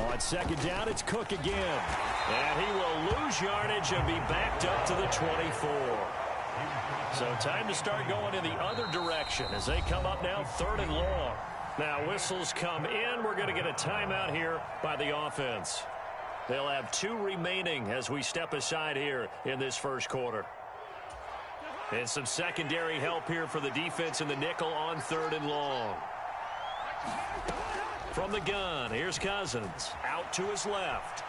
On second down, it's Cook again. And he will lose yardage and be backed up to the 24. So time to start going in the other direction as they come up now 3rd and long. Now whistles come in. We're going to get a timeout here by the offense. They'll have 2 remaining as we step aside here in this first quarter. And some secondary help here for the defense in the nickel on 3rd and long. From the gun, here's Cousins. Out to his left.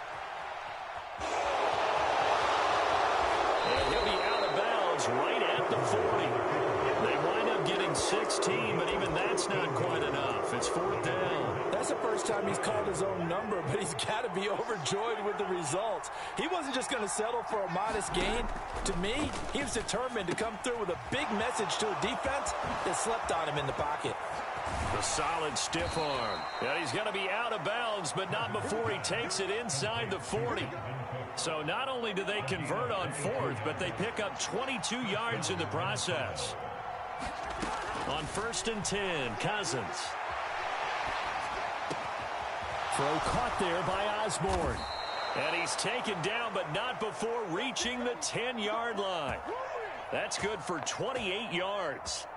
And he'll be out of bounds right at the 40. They wind up getting 16, but even that's not quite enough. It's 4th down. That's the first time he's called his own number, but he's got to be overjoyed with the results. He wasn't just going to settle for a modest gain. To me, he was determined to come through with a big message to a defense that slept on him in the pocket. A solid stiff arm. And he's going to be out of bounds, but not before he takes it inside the 40. So not only do they convert on 4th, but they pick up 22 yards in the process. On 1st and 10, Cousins. Throw caught there by Osborne. And he's taken down, but not before reaching the 10-yard line. That's good for 28 yards.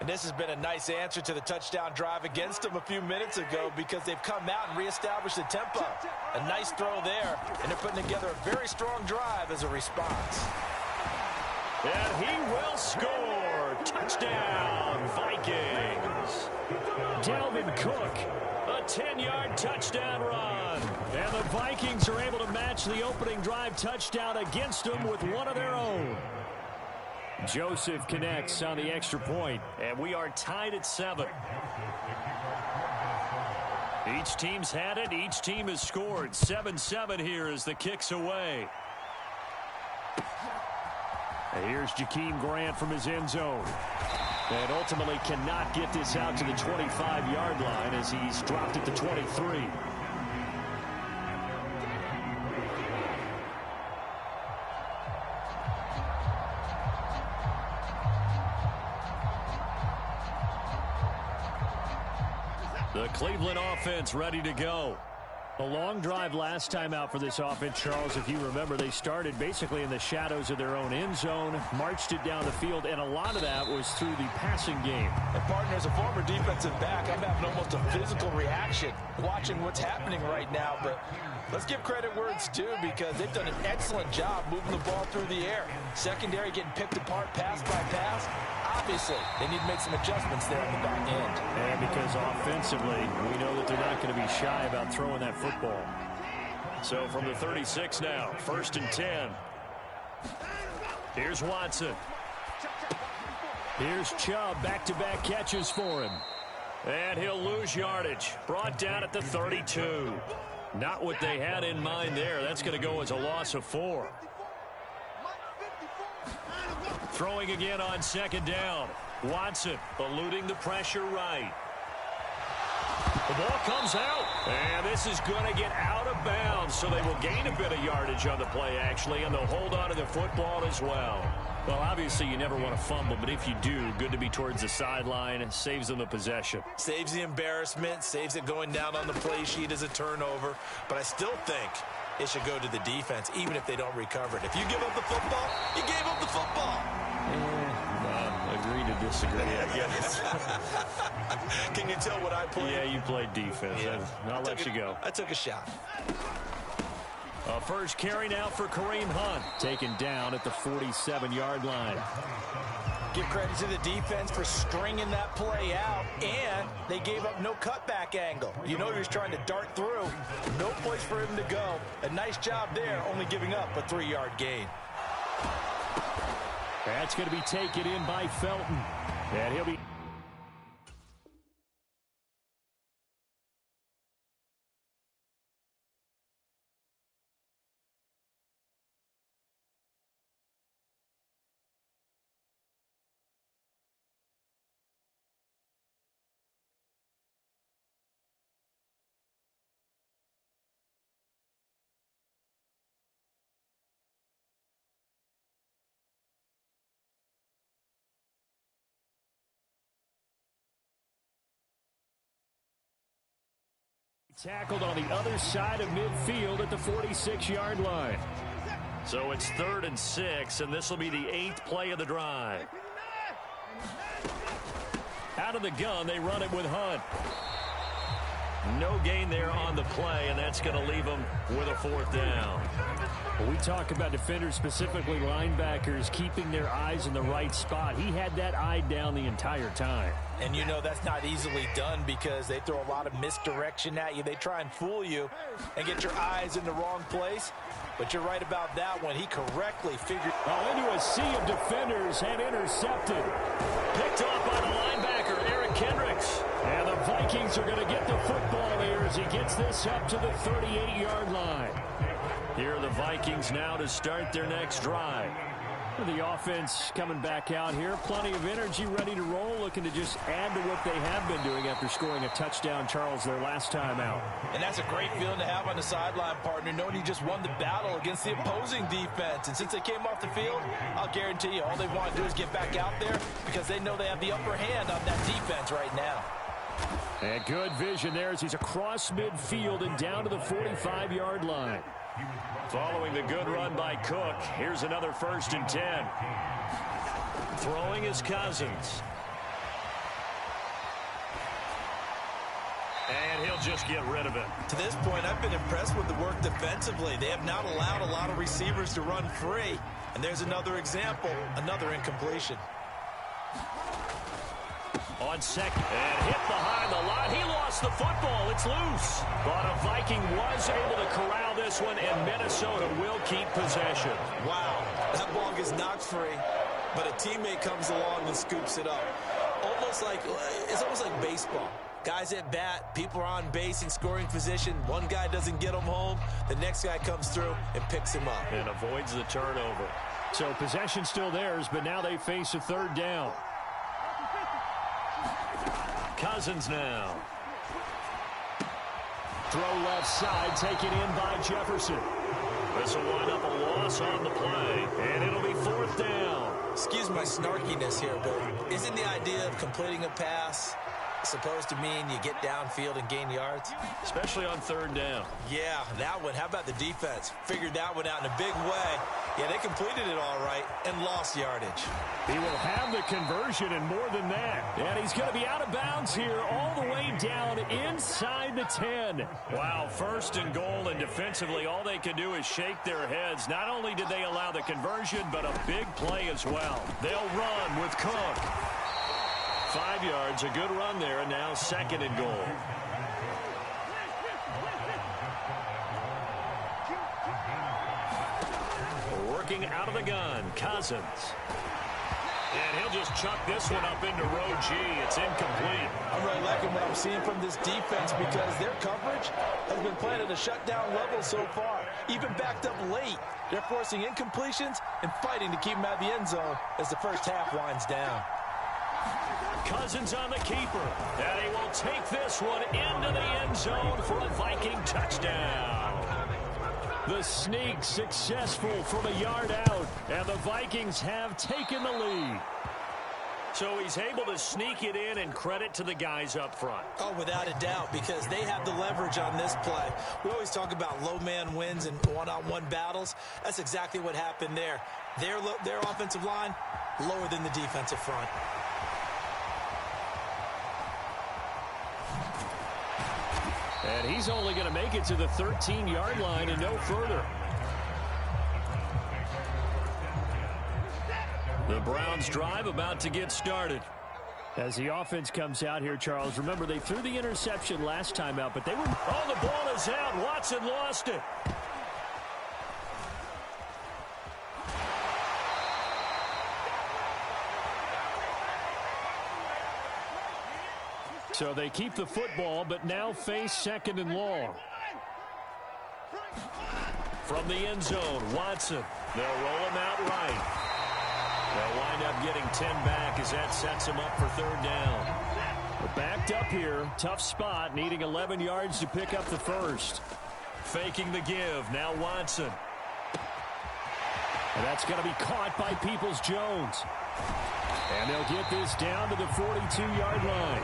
And this has been a nice answer to the touchdown drive against them a few minutes ago because they've come out and reestablished the tempo. A nice throw there, and they're putting together a very strong drive as a response. And he will score. Touchdown, Vikings. Dalvin Cook, a 10-yard touchdown run. And the Vikings are able to match the opening drive touchdown against them with one of their own. Joseph connects on the extra point, and we are tied at 7. Each team's had it. Each team has scored. 7-7 here as the kick's away. And here's Jakeem Grant from his end zone. And ultimately cannot get this out to the 25-yard line as he's dropped at the 23. The Cleveland offense ready to go. A long drive last time out for this offense, Charles. If you remember, they started basically in the shadows of their own end zone, marched it down the field, and a lot of that was through the passing game. And partner, as a former defensive back, I'm having almost a physical reaction watching what's happening right now. But let's give credit where it's due because they've done an excellent job moving the ball through the air. Secondary getting picked apart pass by pass. Obviously, they need to make some adjustments there on the back end. And because offensively, we know that they're not going to be shy about throwing that football. So from the 36 now, 1st and 10. Here's Watson. Here's Chubb, back-to-back catches for him. And he'll lose yardage. Brought down at the 32. Not what they had in mind there. That's going to go as a loss of 4. Throwing again on 2nd down. Watson eluding the pressure right. The ball comes out, and this is going to get out of bounds, so they will gain a bit of yardage on the play, actually, and they'll hold on to the football as well. Well, obviously, you never want to fumble, but if you do, good to be towards the sideline. Saves them the possession. Saves the embarrassment, saves it going down on the play sheet as a turnover, but I still think it should go to the defense, even if they don't recover it. If you give up the football, you gave up the football. Agree to disagree, I guess. Can you tell what I played? Yeah, you played defense. Yeah. I'll let you go. I took a shot. A first carry now for Kareem Hunt. Taken down at the 47-yard line. Give credit to the defense for stringing that play out, and they gave up no cutback angle. You know he was trying to dart through. No place for him to go. A nice job there, only giving up a 3-yard gain. That's going to be taken in by Felton. And he'll be... Tackled on the other side of midfield at the 46-yard line. So it's 3rd and 6, and this will be the 8th play of the drive. Out of the gun, they run it with Hunt. No gain there on the play, and that's going to leave them with a 4th down. When we talk about defenders, specifically linebackers, keeping their eyes in the right spot, he had that eye down the entire time. And you know that's not easily done because they throw a lot of misdirection at you. They try and fool you and get your eyes in the wrong place. But you're right about that one. He correctly figured. Into a sea of defenders and intercepted. Picked off by the linebacker, Eric Kendricks. And the Vikings are going to get the football here as he gets this up to the 38-yard line. Here are the Vikings now to start their next drive. The offense coming back out here. Plenty of energy, ready to roll, looking to just add to what they have been doing after scoring a touchdown, Charles, their last time out. And that's a great feeling to have on the sideline, partner, knowing you just won the battle against the opposing defense. And since they came off the field, I'll guarantee you all they want to do is get back out there because they know they have the upper hand on that defense right now. And good vision there as he's across midfield and down to the 45-yard line. Following the good run by Cook, here's another 1st and 10. Throwing is Cousins. And he'll just get rid of it. To this point, I've been impressed with the work defensively. They have not allowed a lot of receivers to run free. And there's another example, another incompletion. On second, and hit behind the line. He lost the football. It's loose. But a Viking was able to corral this one, and Minnesota will keep possession. Wow, that ball gets knocked free, but a teammate comes along and scoops it up. It's almost like baseball. Guys at bat, people are on base in scoring position. One guy doesn't get him home. The next guy comes through and picks him up. And avoids the turnover. So possession still theirs, but now they face a 3rd down. Cousins now. Throw left side, taken in by Jefferson. This will wind up a loss on the play, and it'll be 4th down. Excuse my snarkiness here, but isn't the idea of completing a pass supposed to mean you get downfield and gain yards? Especially on 3rd down. Yeah, that one. How about the defense? Figured that one out in a big way. Yeah, they completed it all right and lost yardage. He will have the conversion and more than that. And he's going to be out of bounds here all the way down inside the 10. Wow, 1st and goal, and defensively all they can do is shake their heads. Not only did they allow the conversion, but a big play as well. They'll run with Cook. 5 yards, a good run there, and now 2nd and goal. Working out of the gun, Cousins. And he'll just chuck this one up into row G. It's incomplete. I'm really liking what I'm seeing from this defense because their coverage has been played at a shutdown level so far. Even backed up late, they're forcing incompletions and fighting to keep them out of the end zone as the first half winds down. Cousins on the keeper, and he will take this one into the end zone for a Viking touchdown. The sneak successful from a yard out, and the Vikings have taken the lead. So he's able to sneak it in, and credit to the guys up front. Oh, without a doubt, because they have the leverage on this play. We always talk about low man wins and one-on-one battles. That's exactly what happened there. Their offensive line lower than the defensive front. And he's only going to make it to the 13-yard line and no further. The Browns drive about to get started. As the offense comes out here, Charles, remember they threw the interception last time out, but they were... Oh, the ball is out. Watson lost it. So they keep the football, but now face 2nd and long. From the end zone, Watson. They'll roll him out right. They'll wind up getting 10 back as that sets him up for 3rd down. We're backed up here. Tough spot, needing 11 yards to pick up the first. Faking the give. Now Watson. And that's going to be caught by Peoples-Jones. And they'll get this down to the 42-yard line.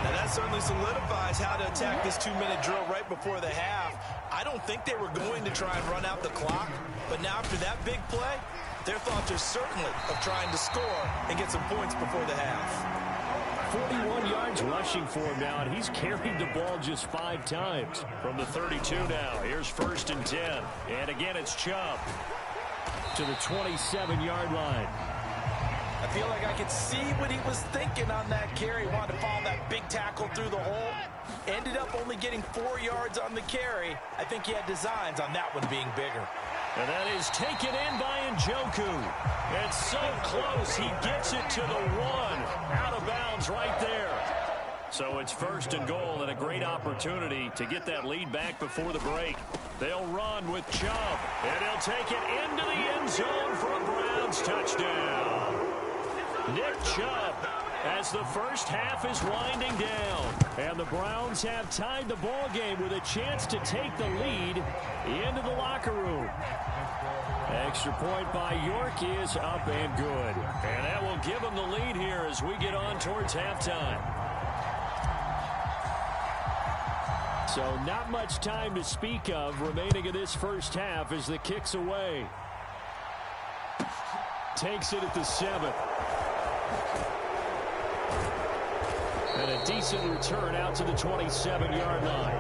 Now that's that certainly solidifies how to attack this 2-minute drill right before the half. I don't think they were going to try and run out the clock, but now after that big play, their thoughts are certainly of trying to score and get some points before the half. 41 yards rushing for him now, and he's carried the ball just 5 times. From the 32 now, here's 1st and 10. And again, it's Chubb to the 27-yard line. I feel like I could see what he was thinking on that carry. He wanted to follow that big tackle through the hole. Ended up only getting 4 yards on the carry. I think he had designs on that one being bigger. And that is taken in by Njoku. And so close, he gets it to the 1. Out of bounds right there. So it's 1st and goal, and a great opportunity to get that lead back before the break. They'll run with Chubb, and he'll take it into the end zone for a Browns touchdown. Nick Chubb, as the first half is winding down, and the Browns have tied the ball game with a chance to take the lead into the locker room. Extra point by York is up and good, and that will give them the lead here as we get on towards halftime. So not much time to speak of remaining in this first half as the kick's away. Takes it at the 7. And a decent return out to the 27-yard line.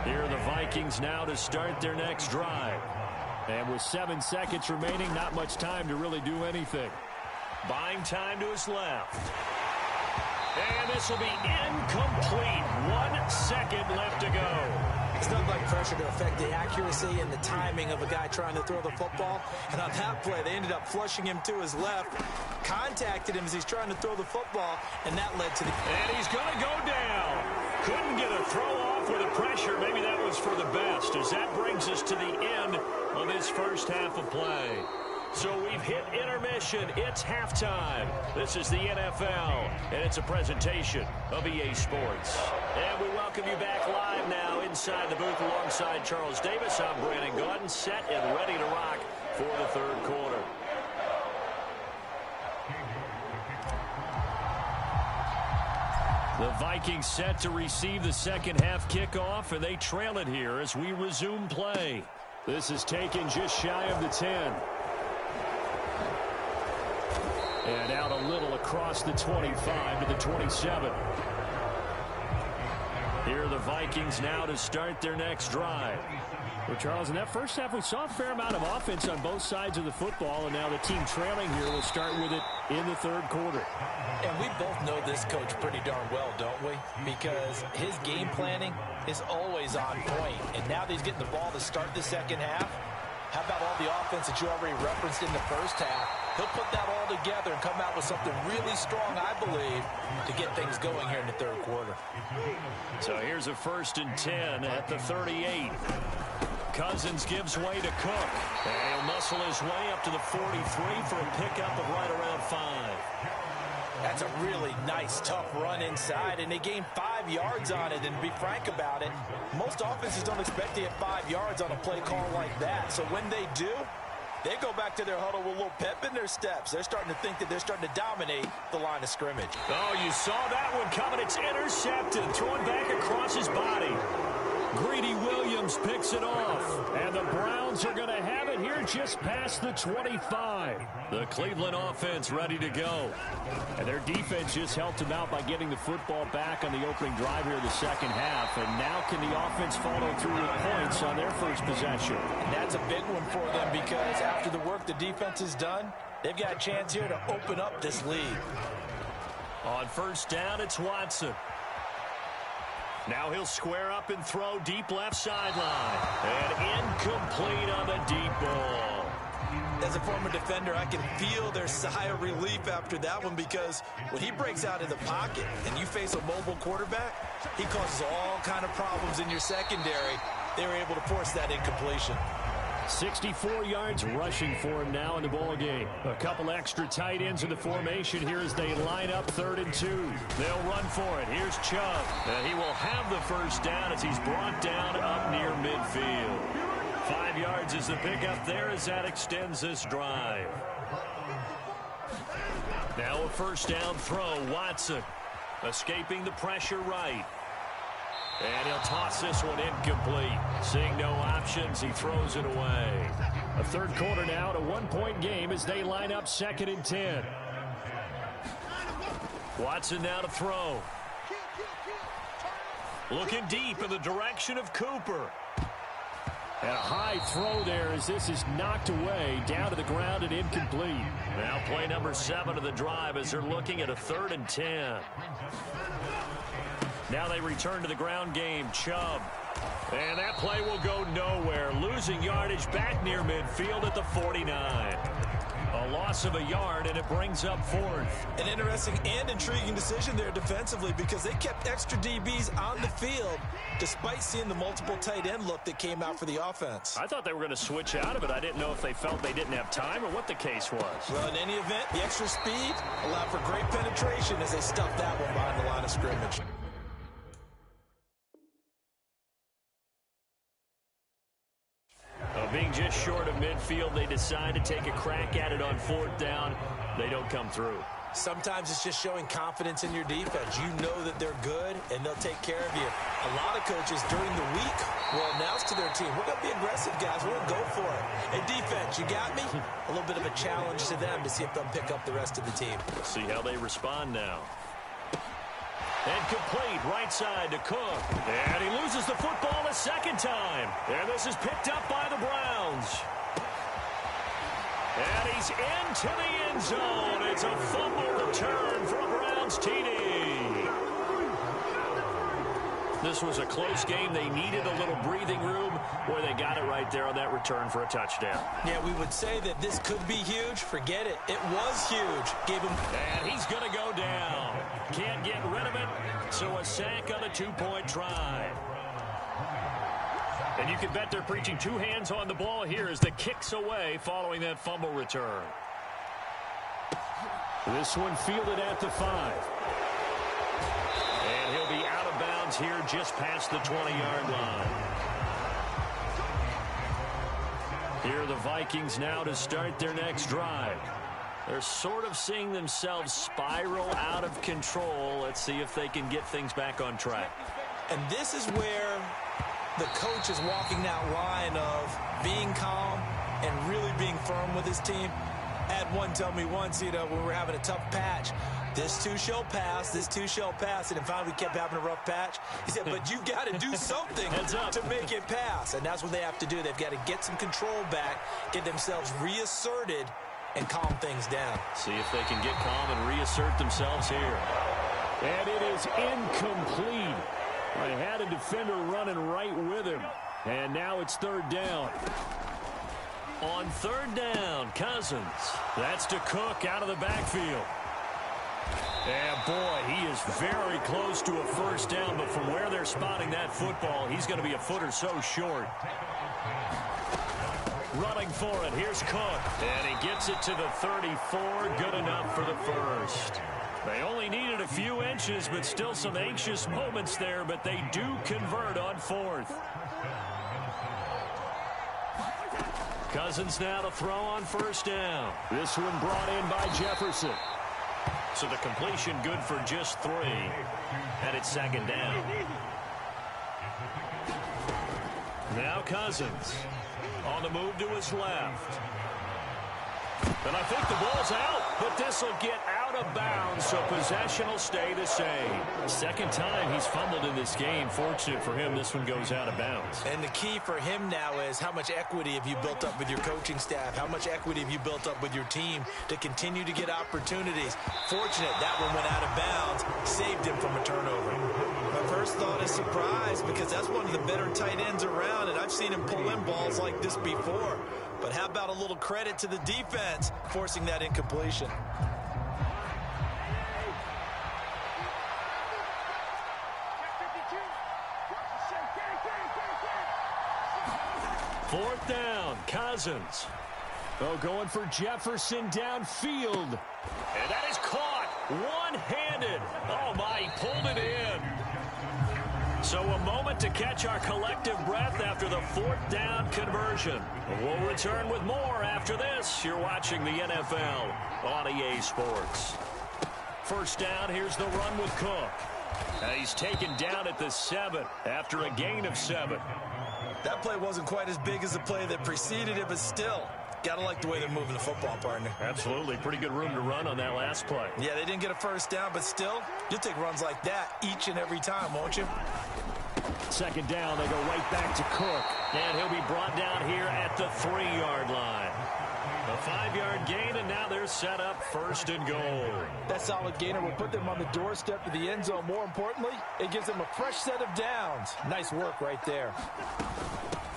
Here are the Vikings now to start their next drive. And with 7 seconds remaining, not much time to really do anything. Buying time to his left. And this will be incomplete. 1 second left to go. It's not like pressure to affect the accuracy and the timing of a guy trying to throw the football. And on that play, they ended up flushing him to his left, contacted him as he's trying to throw the football, and that led to the... And he's going to go down. Couldn't get a throw off with the pressure. Maybe that was for the best, as that brings us to the end of this first half of play. So we've hit intermission. It's halftime. This is the NFL, and it's a presentation of EA Sports. And we welcome you back live now inside the booth alongside Charles Davis. I'm Brandon Gaudin, set and ready to rock for the third quarter. The Vikings set to receive the second half kickoff, and they trail it here as we resume play. This is taken just shy of the 10. And out a little across the 25 to the 27. Here are the Vikings now to start their next drive. Well, Charles, in that first half, we saw a fair amount of offense on both sides of the football, and now the team trailing here will start with it in the third quarter. And we both know this coach pretty darn well, don't we? Because his game planning is always on point. And now that he's getting the ball to start the second half, how about all the offense that you already referenced in the first half? He'll put that all together and come out with something really strong, I believe, to get things going here in the third quarter. So here's a 1st and 10 at the 38. Cousins gives way to Cook. And he'll muscle his way up to the 43 for a pickup of right around 5. That's a really nice, tough run inside, and they gained 5 yards on it. And to be frank about it, most offenses don't expect to get 5 yards on a play call like that. So when they do, they go back to their huddle with a little pep in their steps. They're starting to think that they're starting to dominate the line of scrimmage. Oh, you saw that one coming. It's intercepted, thrown back across his body. Greedy Williams picks it off, and the Browns are going to have it here just past the 25. The Cleveland offense ready to go. And their defense just helped them out by getting the football back on the opening drive here in the second half. And now can the offense follow through with points on their first possession? And that's a big one for them because after the work the defense has done, they've got a chance here to open up this lead. On first down, it's Watson. Now he'll square up and throw deep left sideline. And incomplete on the deep ball. As a former defender, I can feel their sigh of relief after that one because when he breaks out of the pocket and you face a mobile quarterback, he causes all kind of problems in your secondary. They were able to force that incompletion. 64 yards rushing for him now in the ball game. A couple extra tight ends in the formation here as they line up 3rd and 2. They'll run for it. Here's Chubb. And he will have the first down as he's brought down up near midfield. 5 yards is the pickup there as that extends this drive. Now Now a first down throw. Watson escaping the pressure right. And he'll toss this one incomplete. Seeing no options, he throws it away. A third quarter now, a one-point game as they line up 2nd and 10. Watson now to throw. Looking deep in the direction of Cooper. And a high throw there as this is knocked away, down to the ground and incomplete. Now play number 7 of the drive as they're looking at a 3rd and 10. Now they return to the ground game. Chubb. And that play will go nowhere. Losing yardage back near midfield at the 49. A loss of a yard, and it brings up 4th. An interesting and intriguing decision there defensively because they kept extra DBs on the field despite seeing the multiple tight end look that came out for the offense. I thought they were going to switch out of it. I didn't know if they felt they didn't have time or what the case was. Well, in any event, the extra speed allowed for great penetration as they stuffed that one behind the line of scrimmage. Being just short of midfield, they decide to take a crack at it on 4th down. They don't come through. Sometimes it's just showing confidence in your defense. You know that they're good, and they'll take care of you. A lot of coaches during the week will announce to their team, we're going to be aggressive, guys. We're going to go for it. Hey, defense, you got me? A little bit of a challenge to them to see if they'll pick up the rest of the team. Let's see how they respond now. And complete, right side to Cook. And he loses the football a 2nd time. And this is picked up by the Browns. And he's into the end zone. It's a fumble return for a Browns TD. This was a close game. They needed a little breathing room where they got it right there on that return for a touchdown. Yeah, we would say that this could be huge. Forget it. It was huge. Gave him. And he's going to go down. Can't get rid of it, so a sack on a 2-point try. And you can bet they're preaching 2 hands on the ball here as the kick's away following that fumble return. This one fielded at the 5. And he'll be out of bounds here just past the 20-yard line. Here are the Vikings now to start their next drive. They're sort of seeing themselves spiral out of control. Let's see if they can get things back on track. And this is where the coach is walking that line of being calm and really being firm with his team. I had one tell me once, when we were having a tough patch, this too shall pass, this too shall pass. And finally we kept having a rough patch. He said, but you got to do something to make it pass. And that's what they have to do. They've got to get some control back, get themselves reasserted, and calm things down. See if they can get calm and reassert themselves here. And it is incomplete. I had a defender running right with him. And now it's 3rd down. On 3rd down, Cousins. That's to Cook out of the backfield. And boy, he is very close to a first down, but from where they're spotting that football, he's going to be a foot or so short. Running for it, here's Cook. And he gets it to the 34, good enough for the first. They only needed a few inches, but still some anxious moments there, but they do convert on 4th. Cousins now to throw on 1st down. This one brought in by Jefferson. So the completion good for just 3. And it's 2nd down. Now Cousins on the move to his left. And I think the ball's out, but this will get out of bounds, so possession will stay the same. 2nd time he's fumbled in this game. Fortunate for him, this one goes out of bounds. And the key for him now is how much equity have you built up with your coaching staff? How much equity have you built up with your team to continue to get opportunities? Fortunate that one went out of bounds, saved him from a turnover. My first thought is surprise because that's one of the better tight ends around, and I've seen him pull in balls like this before. But how about a little credit to the defense forcing that incompletion? Fourth down, Cousins. Oh, going for Jefferson downfield. And that is caught one-handed. Oh, my, he pulled it in. So a moment to catch our collective breath after the 4th down conversion. We'll return with more after this. You're watching the NFL on EA Sports. first down. Here's the run with Cook. He's taken down at the 7 after a gain of 7. That play wasn't quite as big as the play that preceded it, but still, gotta like the way they're moving the football, partner. Absolutely. Pretty good room to run on that last play. Yeah, they didn't get a first down, but still, you'll take runs like that each and every time, won't you? Second down, they go right back to Cook. And he'll be brought down here at the 3-yard line. A 5-yard gain, and now they're set up first and goal. That solid gainer will put them on the doorstep of the end zone. More importantly, it gives them a fresh set of downs. Nice work right there.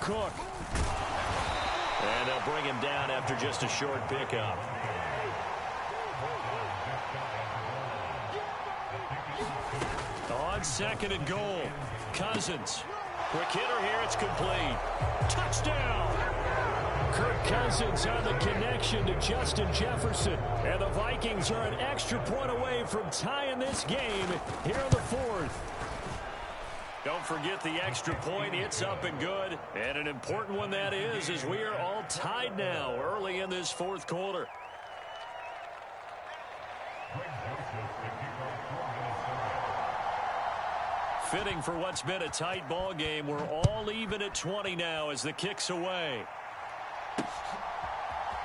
Cook. And they'll bring him down after just a short pickup. On 2nd and goal, Cousins. Quick hitter here, it's complete. Touchdown! Kirk Cousins on the connection to Justin Jefferson. And the Vikings are an extra point away from tying this game here in the 4th. Don't forget the extra point. It's up and good. And an important one that is, as we are all tied now early in this 4th quarter. Fitting for what's been a tight ball game. We're all even at 20 now as the kick's away.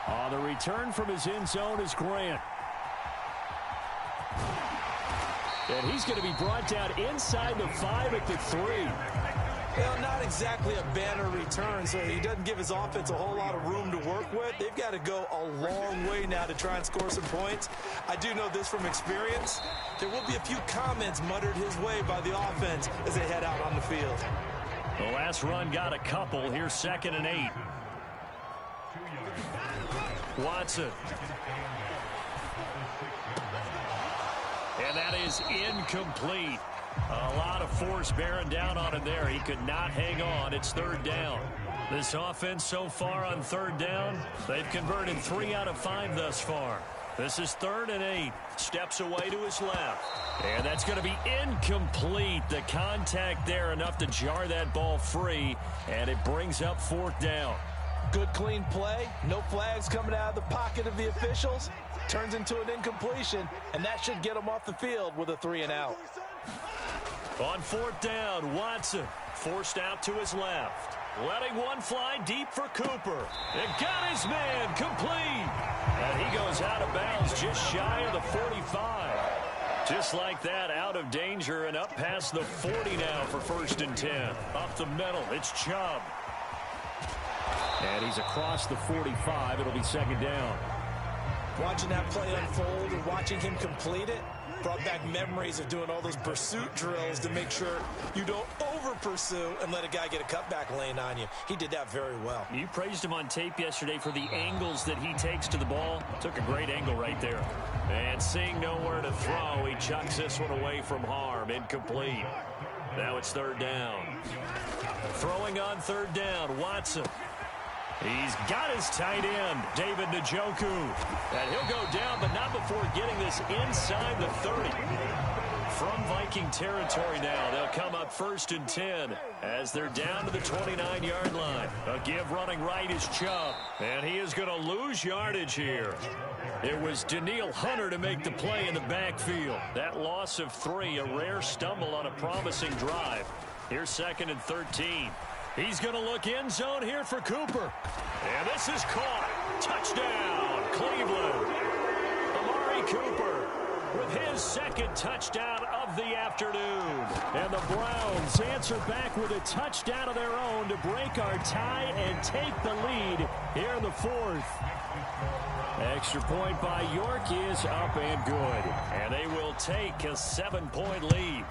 On the return from his end zone is Grant. And he's going to be brought down inside the 5 at the 3. Well, not exactly a banner return, so he doesn't give his offense a whole lot of room to work with. They've got to go a long way now to try and score some points. I do know this from experience. There will be a few comments muttered his way by the offense as they head out on the field. The last run got a couple. Here's 2nd and 8. Watson. And that is incomplete. A lot of force bearing down on him there. He could not hang on. It's 3rd down. This offense so far on 3rd down, they've converted 3 out of 5 thus far. This is 3rd and 8. Steps away to his left. And that's going to be incomplete. The contact there enough to jar that ball free. And it brings up 4th down. Good clean play. No flags coming out of the pocket of the officials. Turns into an incompletion, and that should get him off the field with a 3 and out. On 4th down, Watson forced out to his left. Letting one fly deep for Cooper. It got his man complete. And he goes out of bounds just shy of the 45. Just like that, out of danger and up past the 40 now for 1st and 10. Up the middle, it's Chubb. And he's across the 45. It'll be 2nd down. Watching that play unfold and watching him complete it brought back memories of doing all those pursuit drills to make sure you don't over-pursue and let a guy get a cutback lane on you. He did that very well. You praised him on tape yesterday for the angles that he takes to the ball. Took a great angle right there. And seeing nowhere to throw, he chucks this one away from harm. Incomplete. Now it's 3rd down. Throwing on 3rd down, Watson. He's got his tight end, David Njoku. And he'll go down, but not before getting this inside the 30. From Viking territory now, they'll come up 1st and 10 as they're down to the 29-yard line. A give running right is Chubb, and he is going to lose yardage here. It was Daniil Hunter to make the play in the backfield. That loss of 3, a rare stumble on a promising drive. Here's 2nd and 13. He's going to look end zone here for Cooper. And this is caught. Touchdown, Cleveland. Amari Cooper with his 2nd touchdown of the afternoon. And the Browns answer back with a touchdown of their own to break our tie and take the lead here in the 4th. Extra point by York is up and good. And they will take a 7-point lead.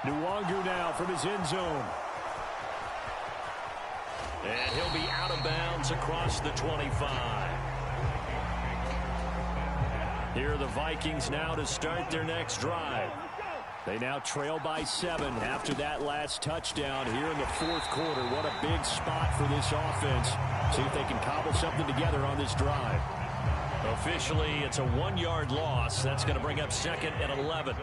Nwangu now from his end zone. And he'll be out of bounds across the 25. Here are the Vikings now to start their next drive. They now trail by 7 after that last touchdown here in the 4th quarter. What a big spot for this offense. See if they can cobble something together on this drive. Officially, it's a 1-yard loss. That's going to bring up 2nd and 11.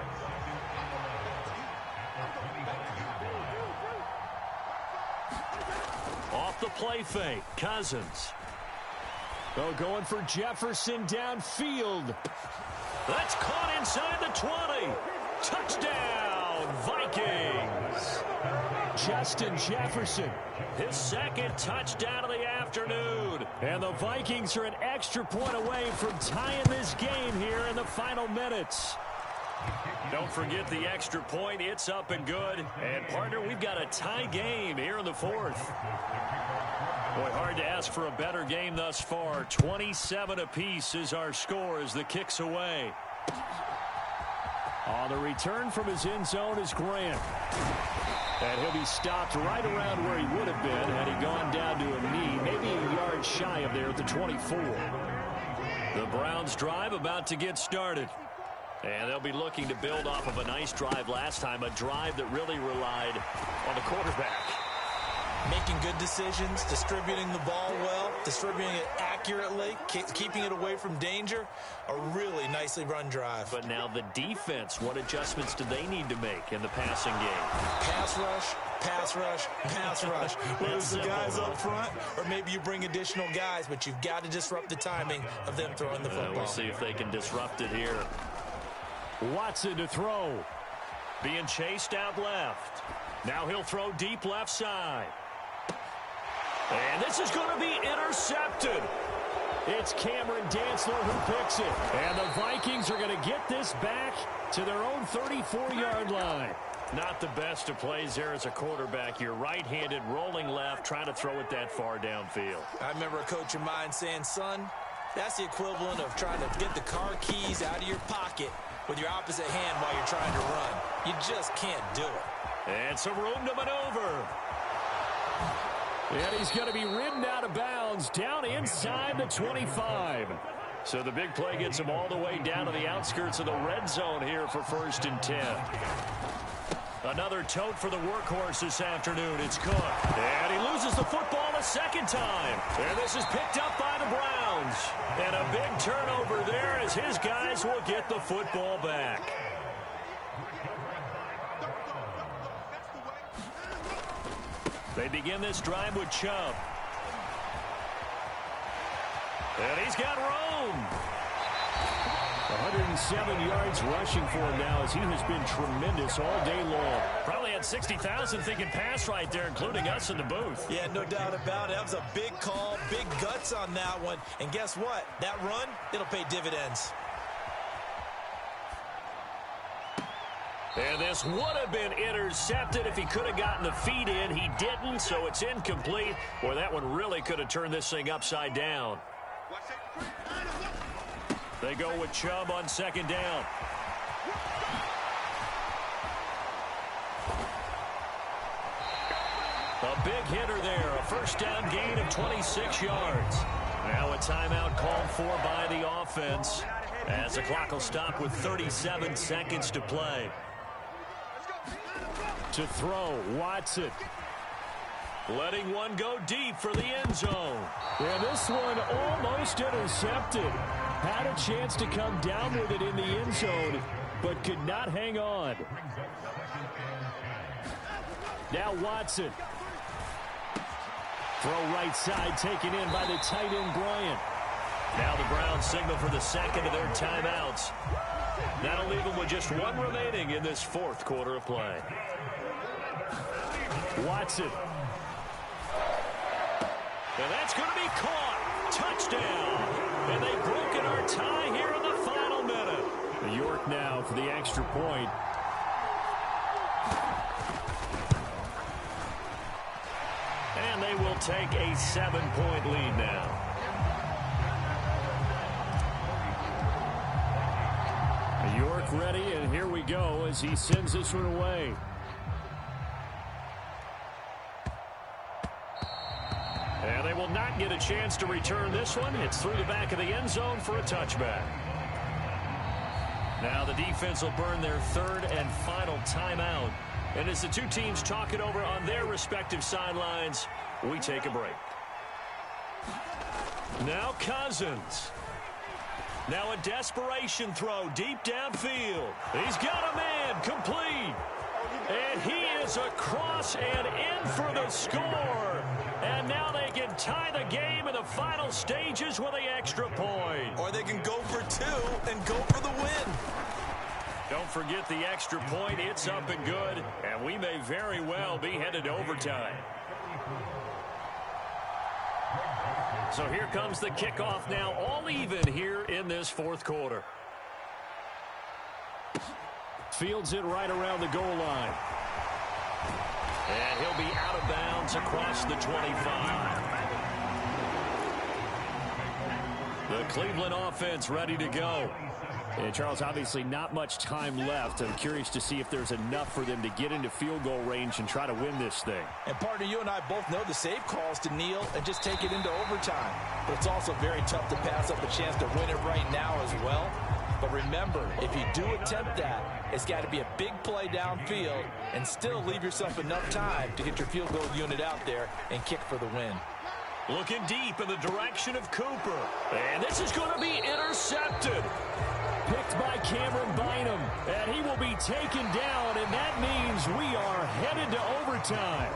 Off the play fake, Cousins. Oh, going for Jefferson downfield. That's caught inside the 20. Touchdown, Vikings. Justin Jefferson, his second touchdown of the afternoon. And the Vikings are an extra point away from tying this game here in the final minutes. Don't forget the extra point. It's up and good. And, partner, we've got a tie game here in the fourth. Boy, hard to ask for a better game thus far. 27 apiece is our score as the kick's away. On the return from his end zone is Grant. And he'll be stopped right around where he would have been had he gone down to a knee, maybe a yard shy of there at the 24. The Browns drive about to get started. And they'll be looking to build off of a nice drive last time, a drive that really relied on the quarterback. Making good decisions, distributing the ball well, distributing it accurately, keeping it away from danger. A really nicely run drive. But now the defense, what adjustments do they need to make in the passing game? Pass rush, pass rush, pass rush. Whether it's the guys up front or maybe you bring additional guys, but you've got to disrupt the timing of them throwing the football. We'll see if they can disrupt it here. Watson to throw. Being chased out left. Now he'll throw deep left side. And this is going to be intercepted. It's Cameron Dantzler who picks it. And the Vikings are going to get this back to their own 34-yard line. Not the best of plays there as a quarterback. You're right-handed, rolling left, trying to throw it that far downfield. I remember a coach of mine saying, son, that's the equivalent of trying to get the car keys out of your pocket with your opposite hand while you're trying to run. You just can't do it. And some room to maneuver. And he's going to be ridden out of bounds down inside the 25. So the big play gets him all the way down to the outskirts of the red zone here for 1st and 10. Another tote for the workhorse this afternoon. It's Cook. And he loses the football a second time. And this is picked up by the Browns. And a big turnover there as his guys will get the football back. They begin this drive with Chubb. And he's got room. 107 yards rushing for him now as he has been tremendous all day long. Probably had 60,000 thinking pass right there, including us in the booth. Yeah, no doubt about it. That was a big call, big guts on that one. And guess what? That run, it'll pay dividends. And this would have been intercepted if he could have gotten the feet in. He didn't, so it's incomplete. Boy, that one really could have turned this thing upside down. They go with Chubb on 2nd down. A big hitter there, a 1st down gain of 26 yards. Now a timeout called for by the offense as the clock will stop with 37 seconds to play. To throw, Watson. Letting one go deep for the end zone. And this one almost intercepted. Had a chance to come down with it in the end zone, but could not hang on. Now Watson. Throw right side taken in by the tight end Bryant. Now the Browns signal for the second of their timeouts. That'll leave them with just one remaining in this 4th quarter of play. Watson. And that's going to be caught. Touchdown. And they've broken our tie here in the final minute. York now for the extra point. And they will take a 7-point lead now. York ready, and here we go as he sends this one away. And they will not get a chance to return this one. It's through the back of the end zone for a touchback. Now the defense will burn their 3rd and final timeout. And as the two teams talk it over on their respective sidelines, we take a break. Now Cousins. Now a desperation throw deep downfield. He's got a man complete. And he is across and in for the score. And now they can tie the game in the final stages with the extra point. Or they can go for two and go for the win. Don't forget the extra point. It's up and good. And we may very well be headed to overtime. So here comes the kickoff now, all even here in this fourth quarter. Fields it right around the goal line. And he'll be out of bounds across the 25. The Cleveland offense ready to go. And Charles, obviously not much time left. I'm curious to see if there's enough for them to get into field goal range and try to win this thing. And partner, you and I both know the save calls to kneel and just take it into overtime. But it's also very tough to pass up a chance to win it right now as well. But remember, if you do attempt that, it's got to be a big play downfield and still leave yourself enough time to get your field goal unit out there and kick for the win. Looking deep in the direction of Cooper. And this is going to be intercepted. Picked by Cameron Bynum. And he will be taken down, and that means we are headed to overtime.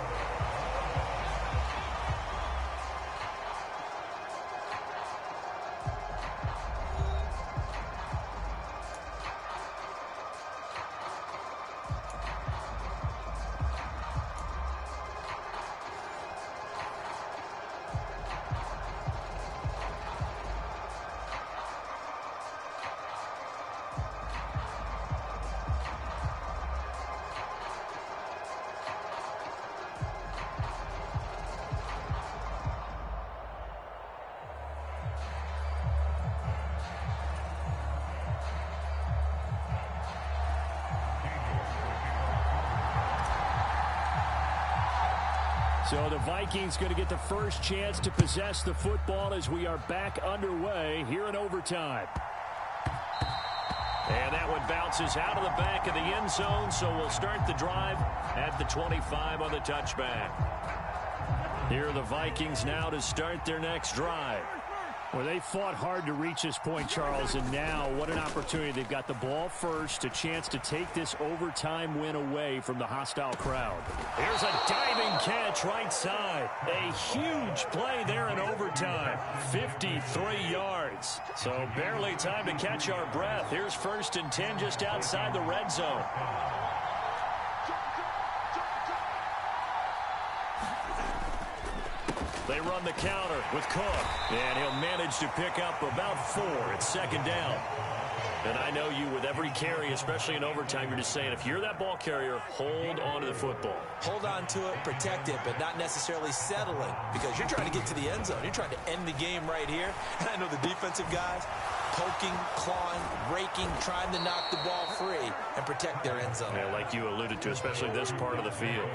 So the Vikings going to get the first chance to possess the football as we are back underway here in overtime. And that one bounces out of the back of the end zone, so we'll start the drive at the 25 on the touchback. Here are the Vikings now to start their next drive. Well, they fought hard to reach this point, Charles, and now what an opportunity. They've got the ball first, a chance to take this overtime win away from the hostile crowd. Here's a diving catch right side. A huge play there in overtime. 53 yards. So barely time to catch our breath. Here's 1st and 10 just outside the red zone. They run the counter with Cook, and he'll manage to pick up about 4. It's 2nd down. And I know you, with every carry, especially in overtime, you're just saying, if you're that ball carrier, hold on to the football. Hold on to it, protect it, but not necessarily settling, because you're trying to get to the end zone. You're trying to end the game right here. And I know the defensive guys poking, clawing, raking, trying to knock the ball free and protect their end zone. Yeah, like you alluded to, especially this part of the field.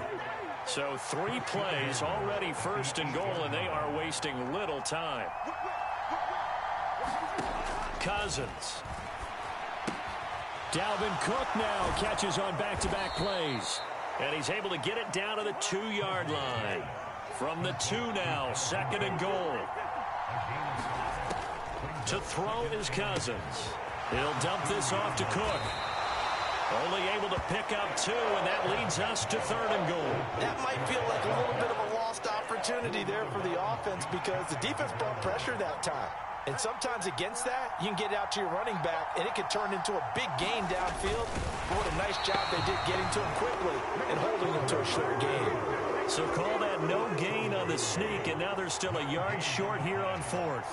So 3 plays already 1st and goal, and they are wasting little time. Cousins. Dalvin Cook now catches on back-to-back plays. And he's able to get it down to the 2-yard line. From the 2 now, 2nd and goal. To throw is Cousins. He'll dump this off to Cook. Only able to pick up 2, and that leads us to 3rd and goal. That might feel like a little bit of a lost opportunity there for the offense because the defense brought pressure that time. And sometimes against that, you can get out to your running back, and it could turn into a big gain downfield. But what a nice job they did getting to him quickly and holding him to a short gain. So call that no gain on the sneak, and now they're still a yard short here on 4th.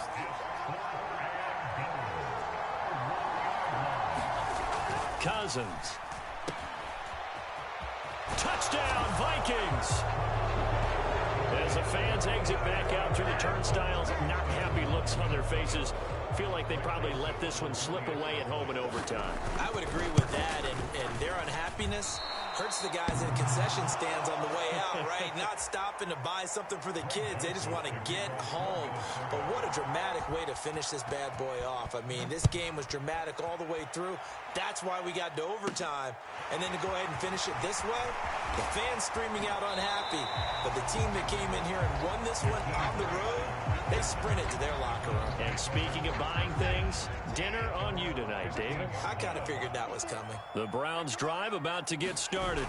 Cousins. Touchdown, Vikings. As the fans exit back out through the turnstiles, not happy looks on their faces. Feel like they probably let this one slip away at home in overtime. I would agree with that, and their unhappiness hurts the guys in concession stands on the way out, right? Not stopping to buy something for the kids. They just want to get home. But what a dramatic way to finish this bad boy off. I mean, this game was dramatic all the way through. That's why we got to overtime. And then to go ahead and finish it this way, the fans screaming out unhappy. But the team that came in here and won this one on the road, they sprinted to their locker room. And speaking of buying things, dinner on you tonight, David. I kind of figured that was coming. The Browns drive about to get started.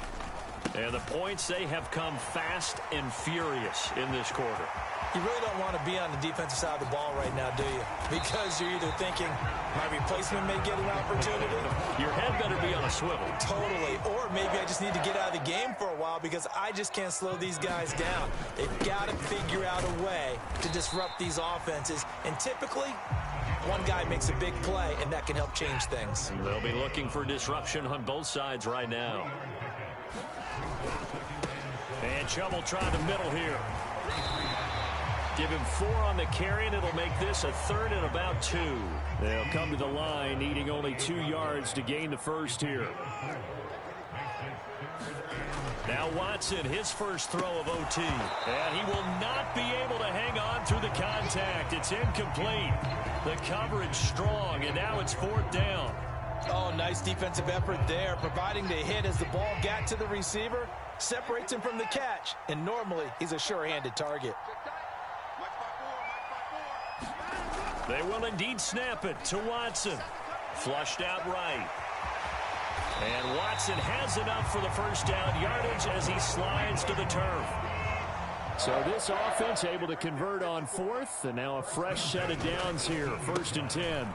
And the points, they have come fast and furious in this quarter. You really don't want to be on the defensive side of the ball right now, do you? Because you're either thinking, my replacement may get an opportunity. Your head better be on a swivel. Totally. Or maybe I just need to get out of the game for a while because I just can't slow these guys down. They've got to figure out a way to disrupt these offenses. And typically, one guy makes a big play, and that can help change things. They'll be looking for disruption on both sides right now. And Chubb will try the middle here. Give him 4 on the carry, and it'll make this a 3rd and about 2. They'll come to the line, needing only 2 yards to gain the first here. Now Watson, his first throw of OT. And he will not be able to hang on through the contact. It's incomplete. The coverage strong, and now it's 4th down. Oh, nice defensive effort there, providing the hit as the ball got to the receiver, separates him from the catch, and normally he's a sure-handed target. They will indeed snap it to Watson. Flushed out right. And Watson has enough for the first down yardage as he slides to the turf. So this offense able to convert on 4th, and now a fresh set of downs here, 1st and 10.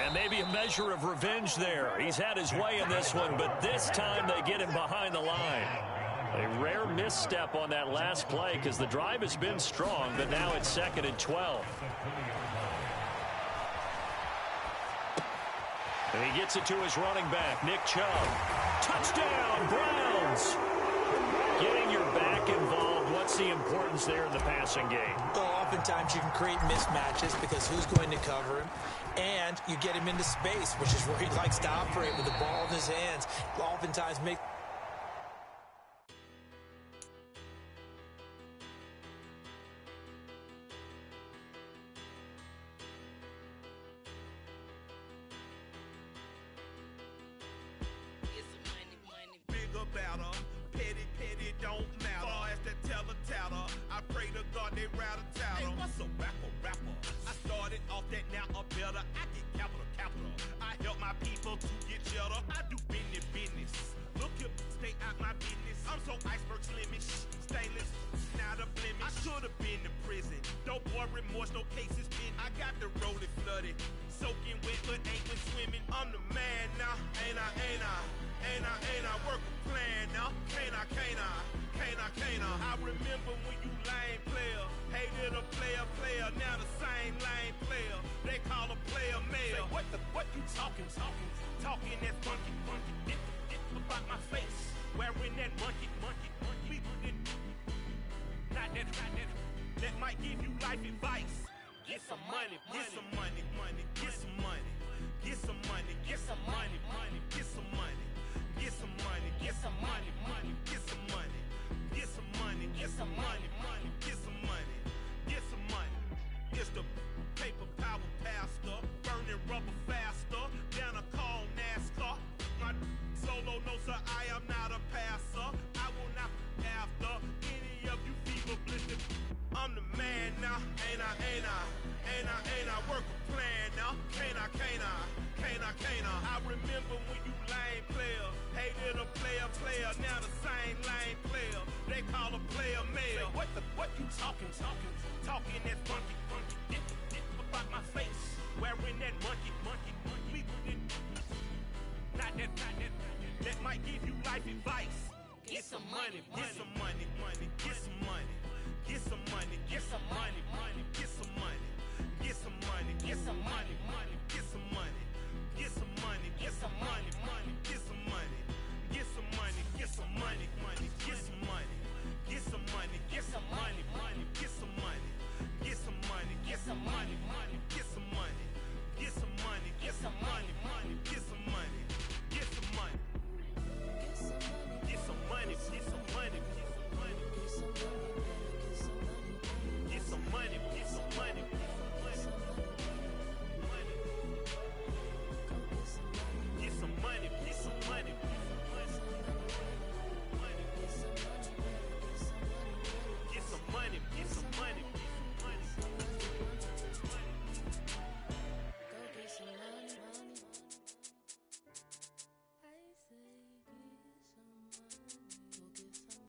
And maybe a measure of revenge there. He's had his way in this one, but this time they get him behind the line. A rare misstep on that last play because the drive has been strong, but now it's 2nd and 12. And he gets it to his running back, Nick Chubb. Touchdown, Browns! Getting your back involved, what's the importance there in the passing game? Well, oftentimes you can create mismatches because who's going to cover him? And you get him into space, which is where he likes to operate with the ball in his hands. Oftentimes make... Talking that funky, about my face, wearing that monkey, not that might give you life advice. Get some money, get some money, get some money, get some money, get some money, get some money, get some money, get some money, get some money, get some money, get some money, get some money, get some money. It's the paper power pastor, burning rubber faster, down a call NASCAR. My solo, no sir, I am not a passer. I will not after any of you fever blistered. I'm the man now, ain't I? Work a plan now, can't I? I remember when you lame player, hated a player, now the same lame player. They call a player mayor. What you talking that funky, about my face, wearing that monkey, not that might give you life advice. Get some money, get some money, get some money, get some money, get some money.